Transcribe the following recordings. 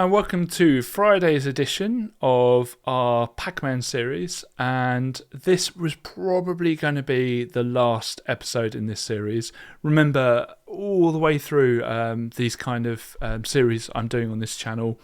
Welcome to Friday's edition of our Pac-Man series, and this was probably going to be the last episode in this series. Remember, all the way through these kind of series I'm doing on this channel,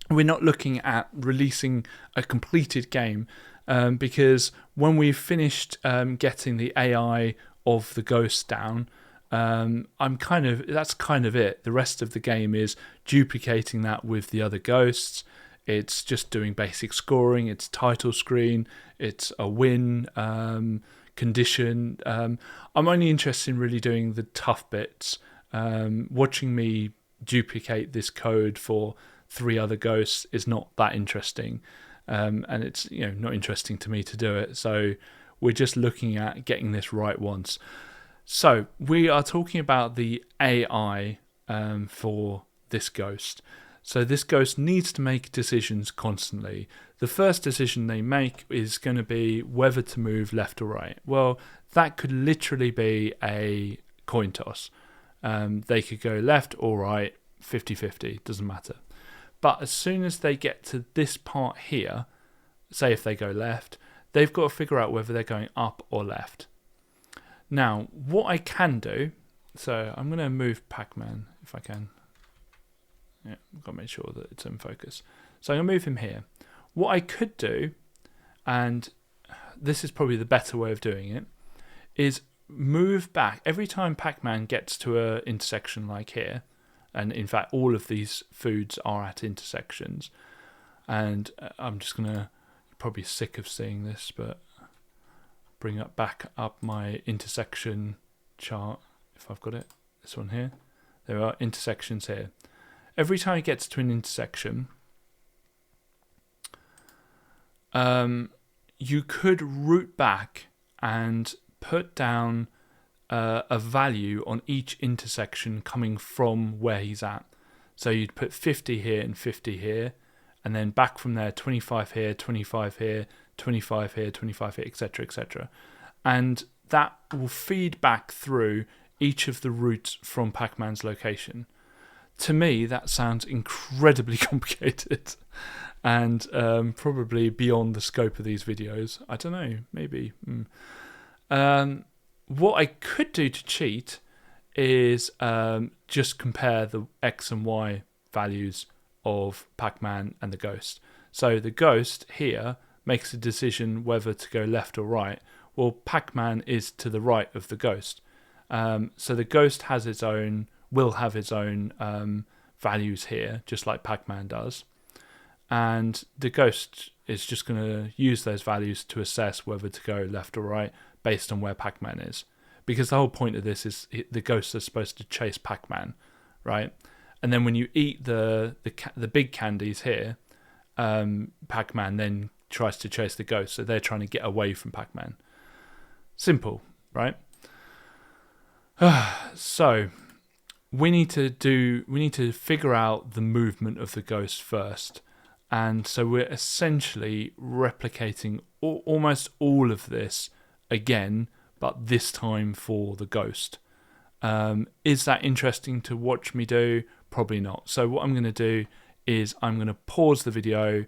we're not looking at releasing a completed game because when we've finished getting the AI of the ghost down, that's kind of it. The rest of the game is duplicating that with the other ghosts. It's just doing basic scoring. It's title screen. It's a win condition. I'm only interested in really doing the tough bits. Watching me duplicate this code for 3 other ghosts is not that interesting, and it's not interesting to me to do it. So we're just looking at getting this right once. So we are talking about the AI for this ghost. So this ghost needs to make decisions constantly. The first decision they make is going to be whether to move left or right. Well, that could literally be a coin toss. They could go left or right, 50-50, doesn't matter. But as soon as they get to this part here, say if they go left, they've got to figure out whether they're going up or left. Now, what I can do, so I'm going to move Pac-Man if I can. Yeah, I've got to make sure that it's in focus. So I'm going to move him here. What I could do, and this is probably the better way of doing it, is move back. Every time Pac-Man gets to an intersection like here, and in fact all of these foods are at intersections, and I'm just going to, probably sick of seeing this, but bring back up my intersection chart, if I've got it, this one here. There are intersections here. Every time it gets to an intersection, you could route back and put down a value on each intersection coming from where he's at. So you'd put 50 here and 50 here, and then back from there, 25 here, 25 here, 25 here, 25 here, etc., etc. And that will feed back through each of the routes from Pac-Man's location. To me, that sounds incredibly complicated and probably beyond the scope of these videos. I don't know, maybe. What I could do to cheat is just compare the X and Y values of Pac-Man and the ghost. So the ghost here makes a decision whether to go left or right. Well, Pac-Man is to the right of the ghost. So the ghost will have its own values here, just like Pac-Man does. And the ghost is just going to use those values to assess whether to go left or right based on where Pac-Man is. Because the whole point of this is the ghosts are supposed to chase Pac-Man, right? And then when you eat the big candies here, Pac-Man then tries to chase the ghost, so they're trying to get away from Pac-Man. Simple, right? So we need to figure out the movement of the ghost first, and so we're essentially replicating almost all of this again, but this time for the ghost. Is that interesting to watch me do? Probably not. So what I'm going to do is I'm going to pause the video,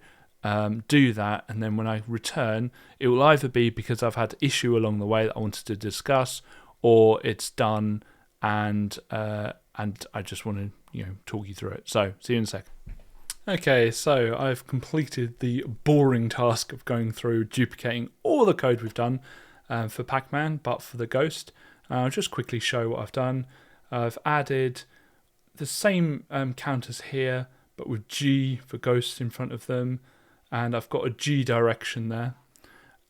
do that, and then when I return, it will either be because I've had issue along the way that I wanted to discuss, or it's done and I just want to talk you through it. So see you in a sec. Okay, so I've completed the boring task of going through duplicating all the code we've done for Pac-Man, but for the ghost. I'll just quickly show what I've done. I've added the same counters here, but with G for ghosts in front of them, and I've got a G direction there.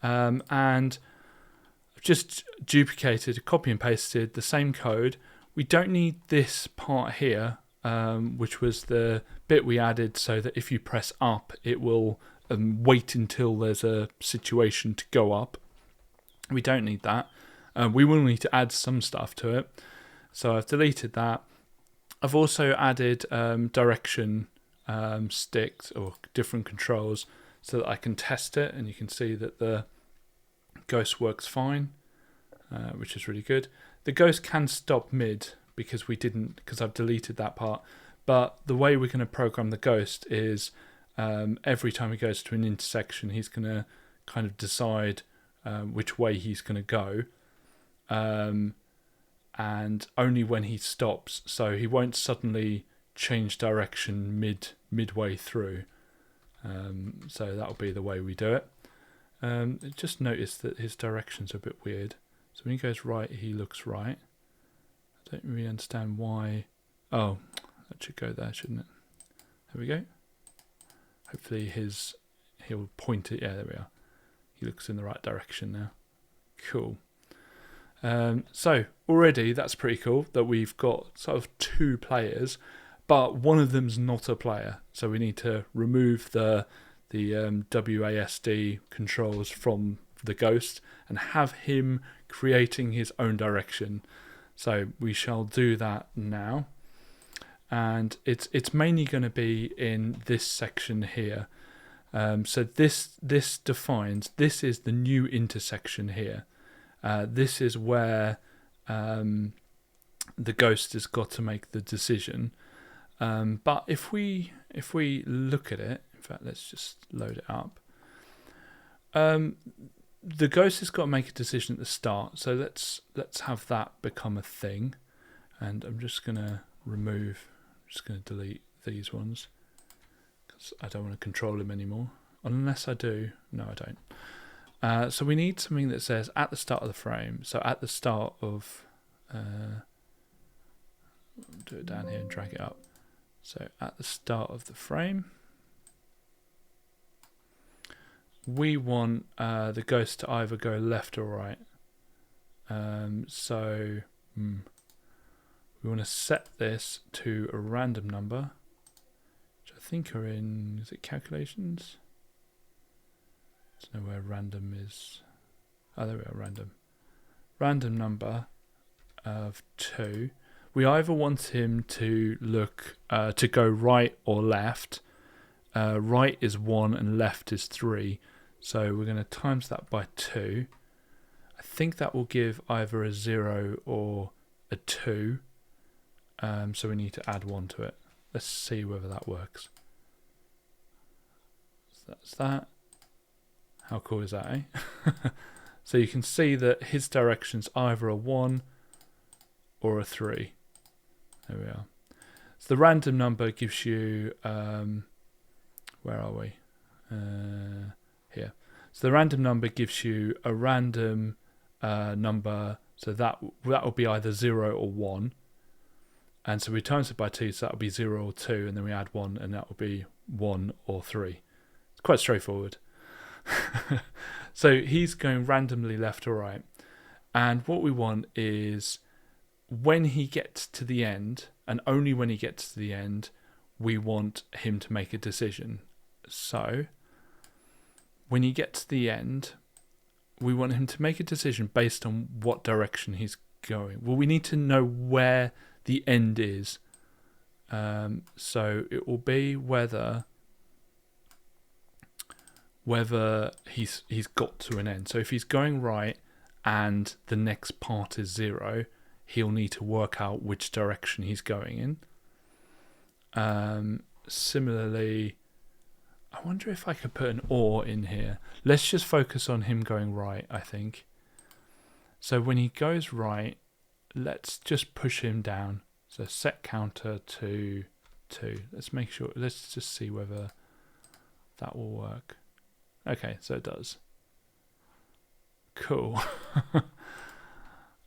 And I've just duplicated, copy and pasted the same code. We don't need this part here, which was the bit we added so that if you press up, it will wait until there's a situation to go up. We don't need that. We will need to add some stuff to it. So I've deleted that. I've also added direction sticks or different controls so that I can test it, and you can see that the ghost works fine, which is really good. The ghost can stop mid because I've deleted that part, But the way we're going to program the ghost is every time he goes to an intersection, he's going to kind of decide which way he's going to go. And only when he stops, so he won't suddenly change direction midway through. So that'll be the way we do it. Just notice that his directions are a bit weird. So when he goes right, he looks right. I don't really understand why. Oh, that should go there, shouldn't it? There we go. Hopefully he'll point it. Yeah, there we are. He looks in the right direction now. Cool. So already that's pretty cool that we've got sort of 2 players, but one of them's not a player. So we need to remove the WASD controls from the ghost and have him creating his own direction. So we shall do that now. And it's mainly going to be in this section here. So this defines, this is the new intersection here. This is where the ghost has got to make the decision. But if we look at it, in fact, let's just load it up. The ghost has got to make a decision at the start. So let's have that become a thing. And I'm just going to delete these ones because I don't want to control him anymore. Unless I do. No, I don't. So we need something that says at the start of the frame. So at the start of... do it down here and drag it up. So at the start of the frame, we want the ghost to either go left or right. We want to set this to a random number, which I think are in, is it calculations? I don't know where random is. Oh, there we are, random. Random number of 2. We either want him to look to go right or left. Right is 1 and left is 3. So we're going to times that by 2. I think that will give either a 0 or a 2. So we need to add 1 to it. Let's see whether that works. So that's that. How cool is that, eh? So you can see that his direction's either a 1 or a 3. There we are. So the random number gives you, where are we? Here. So the random number gives you a random number, so that will be either 0 or 1. And so we times it by 2, so that will be 0 or 2, and then we add 1, and that will be 1 or 3. It's quite straightforward. So he's going randomly left or right. And what we want is when he gets to the end, and only when he gets to the end, we want him to make a decision. So when he gets to the end, we want him to make a decision based on what direction he's going. Well, we need to know where the end is. So it will be whether he's got to an end. So if he's going right and the next part is 0, he'll need to work out which direction he's going in. Similarly, I wonder if I could put an OR in here. Let's just focus on him going right, I think. So when he goes right, let's just push him down. So set counter to 2. Let's make sure, let's just see whether that will work. Okay, so it does. Cool.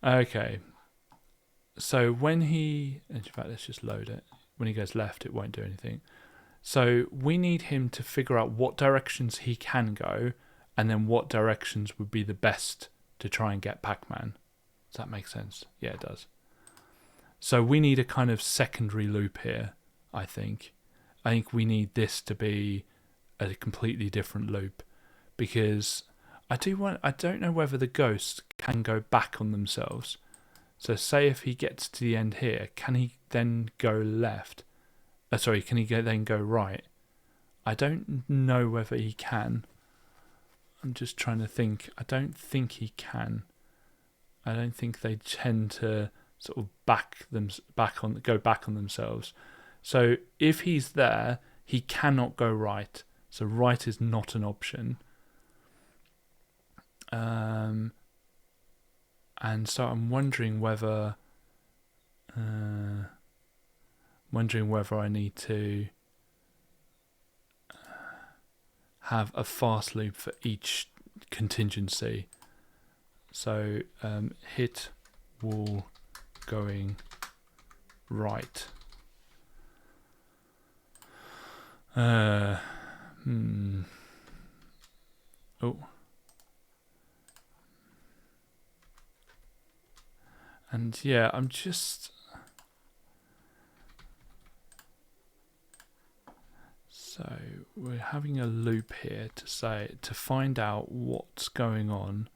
Okay. So when he, in fact, let's just load it. When he goes left, it won't do anything. So we need him to figure out what directions he can go and then what directions would be the best to try and get Pac-Man. Does that make sense? Yeah, it does. So we need a kind of secondary loop here, I think. I think we need this to be a completely different loop because I don't know whether the ghosts can go back on themselves. So say if he gets to the end here, can he then go left? Can he then go right? I don't know whether he can. I'm just trying to think. I don't think he can. I don't think they tend to sort of go back on themselves. So if he's there, he cannot go right. So right is not an option. And so I'm wondering whether I need to have a fast loop for each contingency. So hit wall going right. Oh. And yeah, I'm just... So we're having a loop here to find out what's going on.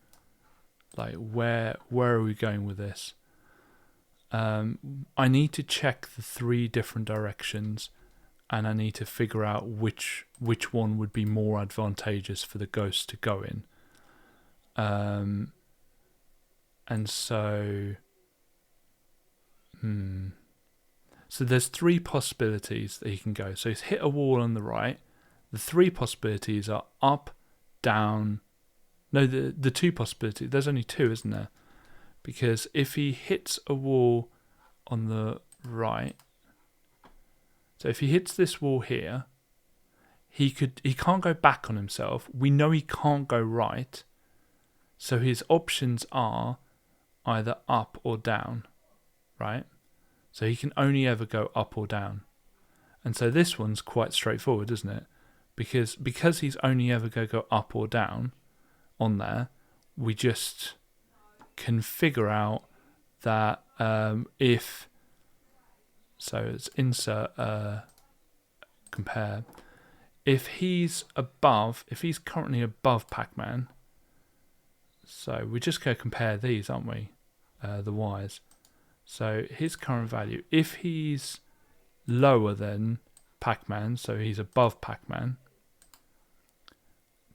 Like where are we going with this? I need to check the 3 different directions, and I need to figure out which one would be more advantageous for the ghost to go in. And so so there's 3 possibilities that he can go. So he's hit a wall on the right. The 3 possibilities are up, down. No, the 2 possibilities. There's only 2, isn't there? Because if he hits a wall on the right, so if he hits this wall here, he can't go back on himself. We know he can't go right. So his options are either up or down, right? So he can only ever go up or down. And so this one's quite straightforward, isn't it? Because he's only ever going to go up or down on there, we just can figure out that if... So it's insert compare. If he's currently above Pac-Man, so we're just going to compare these, aren't we? The Y's. So his current value, if he's lower than Pac-Man, so he's above Pac-Man,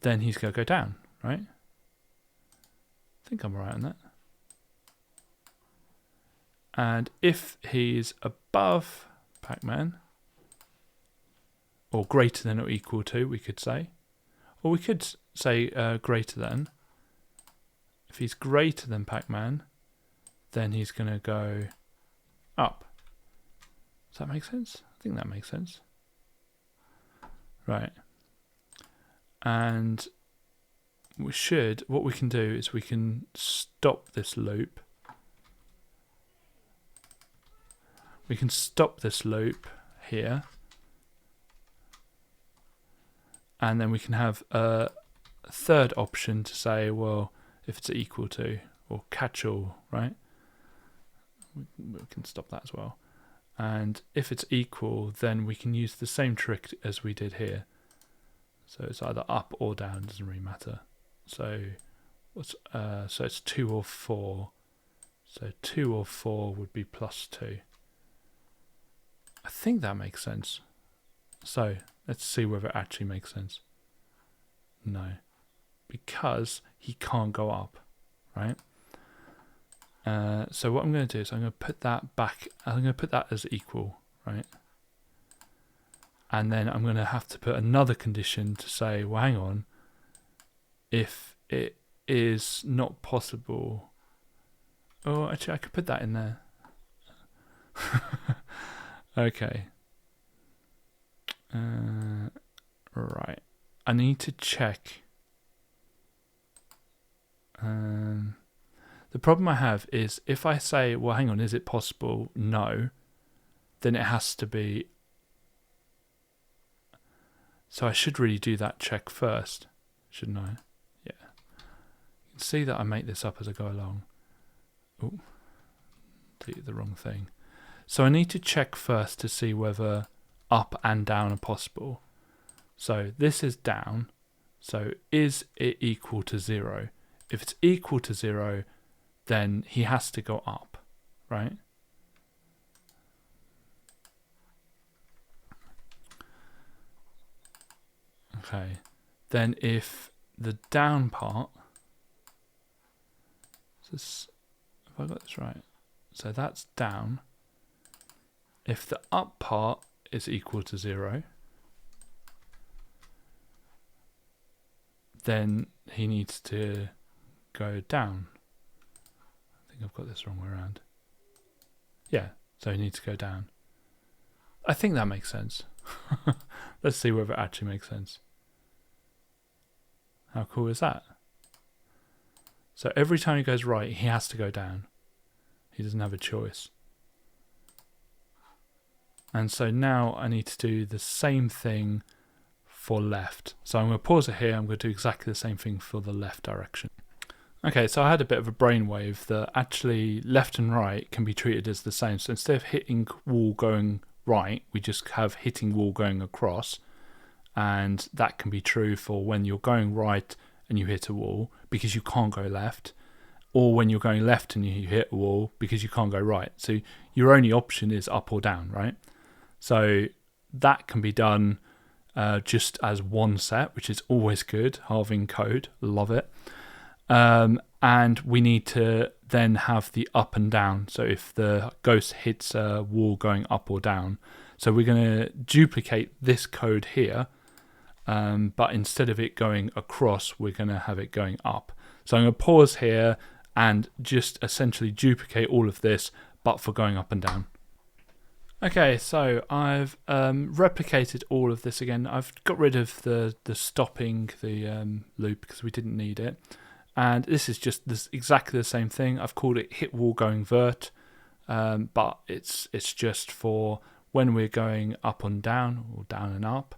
then he's going to go down, right? I think I'm right on that. And if he's above Pac-Man, or greater than or equal to, we could say. Or we could say greater than. If he's greater than Pac-Man, then he's going to go up. Does that make sense? I think that makes sense. Right. And what we can do is we can stop this loop. We can stop this loop here. And then we can have a third option to say, well, if it's equal to, or catch all, right? We can stop that as well. And if it's equal, then we can use the same trick as we did here. So it's either up or down, doesn't really matter. So so it's 2 or 4. So 2 or 4 would be +2. I think that makes sense. So let's see whether it actually makes sense. No, because he can't go up, right? So what I'm going to do is I'm going to put that back. I'm going to put that as equal, right? And then I'm going to have to put another condition to say, well, hang on. If it is not possible, oh, actually, I could put that in there. Okay. Right. I need to check. The problem I have is if I say, well, hang on, is it possible? No. Then it has to be. So I should really do that check first, shouldn't I? Yeah. You can see that I make this up as I go along. Oh, did the wrong thing. So I need to check first to see whether up and down are possible. So this is down. So is it equal to 0? If it's equal to 0, then he has to go up, right? Okay. Then if the down part, have I got this right? So that's down. If the up part is equal to 0, then he needs to go down. I think I've got this wrong way around. Yeah, so he needs to go down. I think that makes sense. Let's see whether it actually makes sense. How cool is that? So every time he goes right, he has to go down. He doesn't have a choice. And so now I need to do the same thing for left. So I'm going to pause it here. I'm going to do exactly the same thing for the left direction. Okay, so I had a bit of a brainwave that actually left and right can be treated as the same. So instead of hitting wall going right, we just have hitting wall going across. And that can be true for when you're going right and you hit a wall because you can't go left, or when you're going left and you hit a wall because you can't go right. So your only option is up or down, right? So that can be done just as one set, which is always good. Halving code, love it. And we need to then have the up and down. So if the ghost hits a wall going up or down, so we're going to duplicate this code here, but instead of it going across, we're going to have it going up. So I'm going to pause here and just essentially duplicate all of this, but for going up and down. Okay, so I've replicated all of this again. I've got rid of the stopping the loop because we didn't need it. And this is just exactly the same thing. I've called it hit wall going vert, but it's just for when we're going up and down or down and up.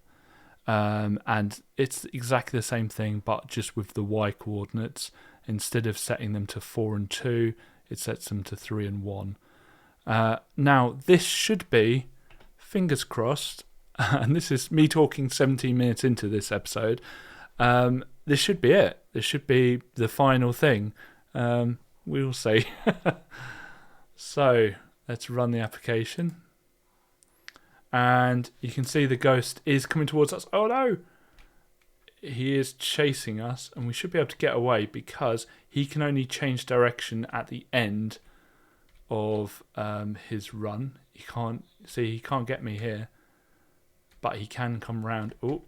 And it's exactly the same thing, but just with the Y coordinates. Instead of setting them to 4 and 2, it sets them to 3 and 1. Now, this should be, fingers crossed, and this is me talking 17 minutes into this episode, this should be it. This should be the final thing. We'll see. So, let's run the application. And you can see the ghost is coming towards us. Oh no! He is chasing us, and we should be able to get away because he can only change direction at the end of his run. He can't get me here, but he can come round. Oh,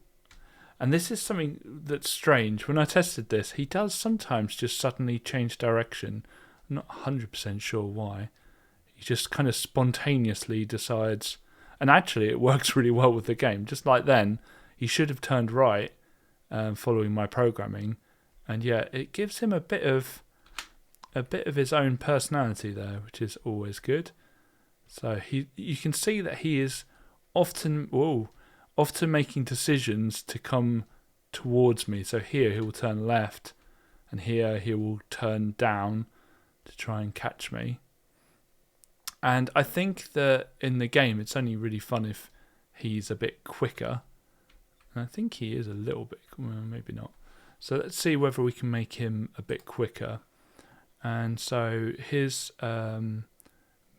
and this is something that's strange. When I tested this, he does sometimes just suddenly change direction. I'm not 100% sure why. He just kind of spontaneously decides, and actually it works really well with the game. Just like then, he should have turned right, following my programming, and yeah, it gives him a bit of his own personality there, which is always good. So you can see that he is often making decisions to come towards me. So here he will turn left, and here he will turn down to try and catch me. And I think that in the game it's only really fun if he's a bit quicker. And I think he is a little bit, well, maybe not. So let's see whether we can make him a bit quicker. And so his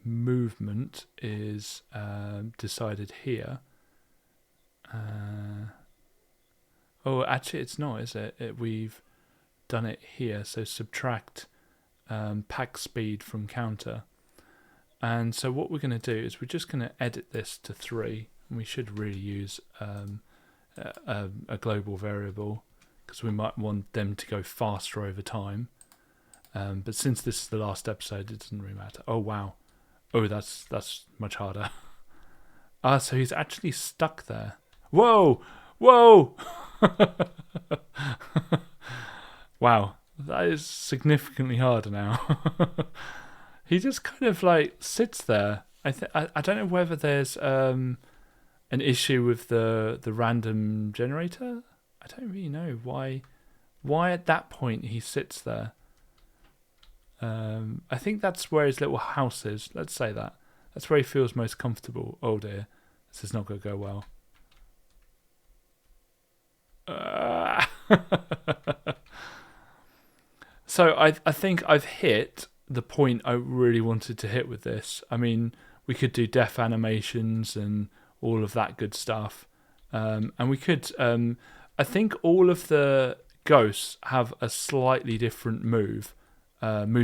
movement is decided here. Oh, actually it's not, is it? We've done it here. So subtract pack speed from counter. And so what we're going to do is we're just going to edit this to 3. And we should really use a global variable because we might want them to go faster over time. But since this is the last episode, it doesn't really matter. Oh, wow. Oh, that's much harder. So he's actually stuck there. Whoa! Whoa! Wow, that is significantly harder now. He just kind of like sits there. I don't know whether there's an issue with the random generator. I don't really know why at that point he sits there. I think that's where his little house is. Let's say that. That's where he feels most comfortable. Oh dear, this is not going to go well. So I think I've hit the point I really wanted to hit with this. I mean, we could do death animations and all of that good stuff. And we could, I think all of the ghosts have a slightly different move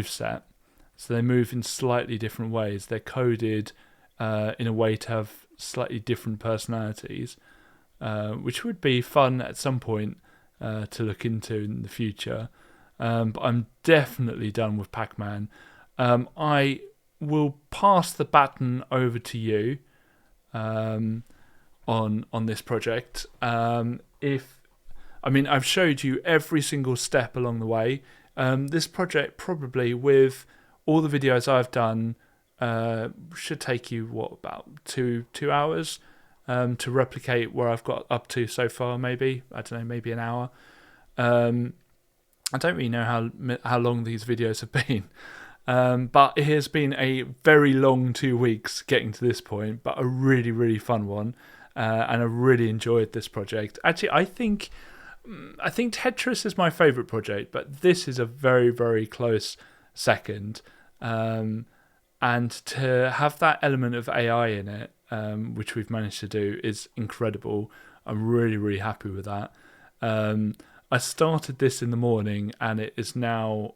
set. So they move in slightly different ways. They're coded in a way to have slightly different personalities, which would be fun at some point to look into in the future. But I'm definitely done with Pac-Man. I will pass the baton over to you on this project. I've showed you every single step along the way. This project, probably with all the videos I've done, should take you about two hours to replicate where I've got up to so far. Maybe, I don't know, maybe an hour. I don't really know how long these videos have been, but it has been a very long 2 weeks getting to this point, but a really, really fun one, and I really enjoyed this project. Actually, I think Tetris is my favourite project, but this is a very, very close second. And to have that element of AI in it, which we've managed to do, is incredible. I'm really, really happy with that. I started this in the morning, and it is now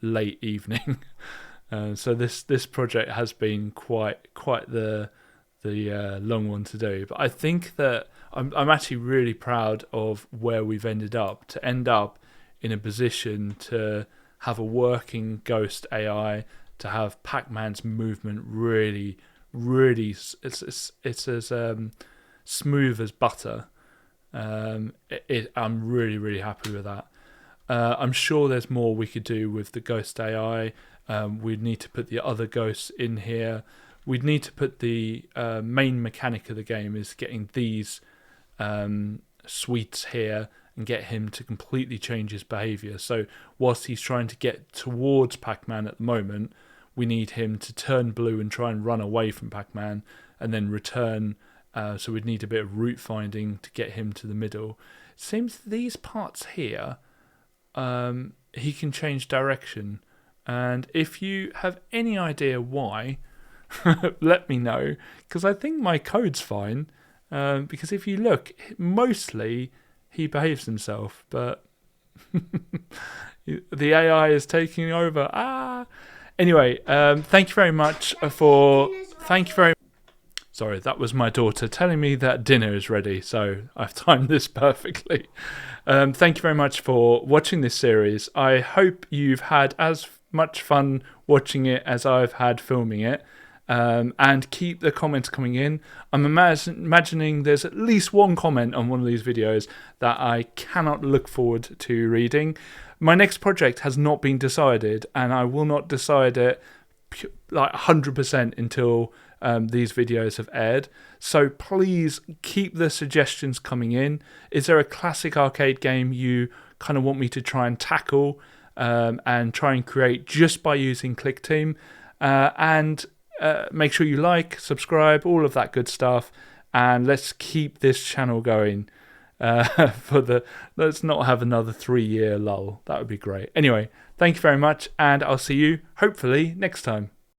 late evening. So this project has been quite the long one to do. But I think that I'm actually really proud of where we've ended up. To end up in a position to have a working Ghost AI, to have Pac-Man's movement really, it's as smooth as butter. I'm really, really happy with that. I'm sure there's more we could do with the Ghost AI. We'd need to put the other ghosts in here. We'd need to put the main mechanic of the game is getting these sweets here and get him to completely change his behaviour. So whilst he's trying to get towards Pac-Man at the moment, we need him to turn blue and try and run away from Pac-Man and then return. So we'd need a bit of route finding to get him to the middle. It seems these parts here, he can change direction. And if you have any idea why, let me know, because I think my code's fine. Because if you look, mostly he behaves himself, but the AI is taking over. Anyway, thank you very much for... Thank you very... Sorry, that was my daughter telling me that dinner is ready, so I've timed this perfectly. Thank you very much for watching this series. I hope you've had as much fun watching it as I've had filming it. And keep the comments coming in. I'm imagining there's at least one comment on one of these videos that I cannot look forward to reading. My next project has not been decided, and I will not decide it like 100% until these videos have aired. So please keep the suggestions coming in. Is there a classic arcade game you kind of want me to try and tackle and try and create just by using Clickteam? Make sure you like, subscribe, all of that good stuff, and let's keep this channel going. Let's not have another 3-year lull. That would be great. Anyway, thank you very much, and I'll see you hopefully next time.